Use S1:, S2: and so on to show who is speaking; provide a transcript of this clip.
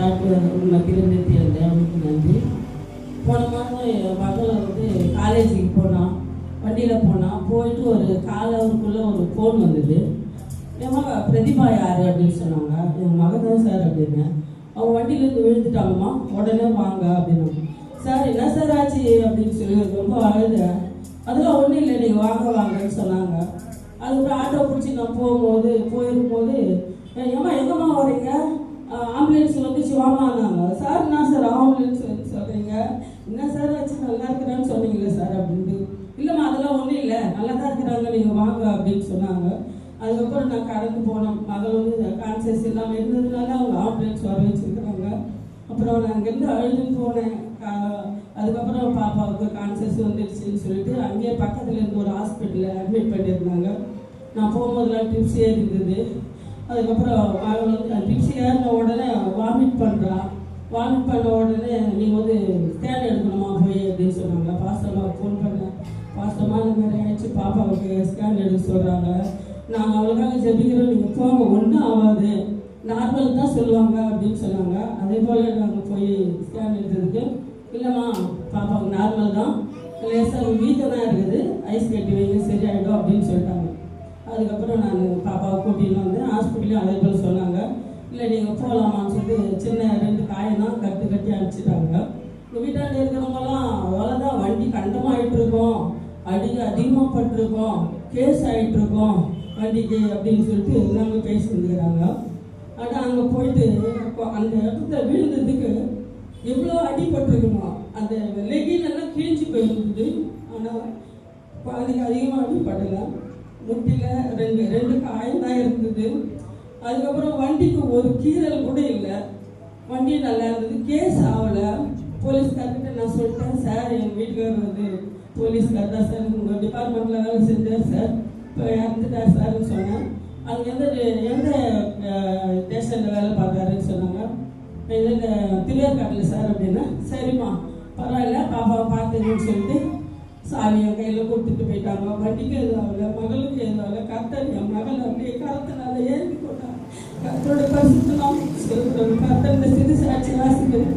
S1: மத்தியில் தேவைக்கு நன்றி. போன மாதம் என் மகள் காலேஜுக்கு போனான், வண்டியில் போனான். போயிட்டு ஒரு காலவருக்குள்ளே ஒரு ஃபோன் வந்தது. என் மக பிரதிபா யார் அப்படின்னு சொன்னாங்க. என் மகன் தான் சார் அப்படின்னு. அவங்க வண்டியிலேருந்து விழுந்துட்டாங்கம்மா, உடனே வாங்க அப்படின்னு. சார் என்ன சார் ஆச்சு அப்படின்னு சொல்லி ரொம்ப அழுதேன். அதெல்லாம் ஒன்றும் இல்லை, நீங்கள் வாங்கன்னு சொன்னாங்க. அதுக்கப்புறம் ஆட்டோ பிடிச்சி நான் போயிருக்கும்போது ஏம்மா எங்கம்மா வரீங்க, ஆம்புலன்ஸ் வந்துச்சு வாமான்னாங்க. சார் என்ன சார் ஆம்புலன்ஸ் சொல்கிறீங்க, என்ன சார் ஆச்சு, நல்லா இருக்கிறான்னு சொன்னீங்களே சார் அப்படின்ட்டு. இல்லைம்மா அதெல்லாம் ஒன்றும் இல்லை, நல்லா தான் இருக்கிறாங்க, நீங்கள் வாங்க அப்படின்னு சொன்னாங்க. அதுக்கப்புறம் நான் கடந்து போனேன். மகள் கான்சியஸ் இல்லாமல் இருந்ததுனால அவங்க ஆம்புலன்ஸ் வர வச்சுருக்குறாங்க. அப்புறம் நான் அங்கேருந்து அழுதுன்னு போனேன். அதுக்கப்புறம் பாப்பாவுக்கு கான்சியஸ் வந்துடுச்சுன்னு சொல்லிட்டு அங்கேயே பக்கத்தில் இருந்து ஒரு ஹாஸ்பிட்டலில் அட்மிட் பண்ணியிருந்தாங்க. நான் போகும்போதெல்லாம் ட்ரிப்ஸ் இருந்தது. அதுக்கப்புறம் ட்ரிப்ஸ் ஏறின உடனே வாமிட் பண்ணுறா. வாமிட் பண்ண உடனே நீங்கள் ஸ்கேன் எடுக்கணுமா போய் அப்படின்னு சொன்னாங்க. பாஸ்டமாக ஃபோன் பண்ணேன். பாஸ்டமாக இந்த மாதிரி ஆயிடுச்சு, பாப்பாவுக்கு ஸ்கேன் எடுக்க சொல்கிறாங்க, நாங்கள் அவளுக்காக ஜெபிக்கிறோம், நீங்கள் போங்க, ஒன்றும் ஆகாது, நார்மல் தான் சொல்லுவாங்க அப்படின்னு சொன்னாங்க. அதே போல் நாங்கள் போய் ஸ்கேன் எடுத்ததுக்கு இல்லைம்மா பாப்பாவுக்கு நார்மல் தான், லேசாக வீட்டில் தான் இருக்குது, ஐஸ் கட்டி வைங்க சரியாயிடும் அப்படின்னு சொல்லிட்டாங்க. அதுக்கப்புறம் நான் பாப்பாவை கூட்டின்னு வந்து ஹாஸ்பிட்டலையும் அதே போல் சொன்னாங்க. இல்லை நீங்கள் போகலாமான்னு சொல்லிட்டு சின்ன 2 காயம் தான் கட்டி அனுப்பிச்சிட்டாங்க. இந்த வீட்டாண்ட இருக்கிறவங்கலாம் அவ்வளோதான், வண்டி கண்டமாகிட்டு இருக்கோம், அதிகமாக பட்டிருக்கோம், கேஸ் ஆகிட்டு இருக்கோம் வண்டிக்கு அப்படின்னு சொல்லிட்டு எல்லாமே பேசியிருந்துக்கிறாங்க. ஆனால் அங்கே போயிட்டு அந்த இடத்துல விழுந்ததுக்கு எவ்வளோ அடிபட்டிருக்குமா, அந்த லெகின் எல்லாம் கிழிஞ்சு போயிருந்தது. ஆனால் அதுக்கு அதிகமாக அடிப்படலை, முட்டியில் 2 காயம் தான் இருந்தது. அதுக்கப்புறம் வண்டிக்கு ஒரு கீறல் கூட இல்லை, வண்டி நல்லா இருந்தது, கேஸ் ஆகலை. போலீஸ்கார்கிட்ட நான் சொல்லிட்டேன், சார் எங்கள் வீட்டுக்காரர் போலீஸ்கார் தான் சார், உங்கள் டிபார்ட்மெண்ட்டில் வேலை செஞ்சார் சார், இப்போ இறந்துட்டார் சார்ன்னு சொன்னேன். அது எந்த ஸ்டேஷனில் வேலை பார்த்தாருன்னு சொன்னாங்க. இதில் திருவேற்காட்டில் சார் அப்படின்னா, சரிம்மா பரவாயில்ல பாப்பாவை பார்த்துன்னு சொல்லிட்டு சாமியை கையில் கொடுத்துட்டு போயிட்டாங்க. வண்டிக்கு எதுவும் ஆகலை, மகளுக்கு எதுவும் ஆகலை. கர்த்தர் என் மகள் அப்படியே கருத்தினால ஏற்றி போட்டாங்க. கர்த்தரோட பரிசுத்தம் சொல்கிறோம். கர்த்தர் இந்த சிறு சாட்சி வாசிக்கிறது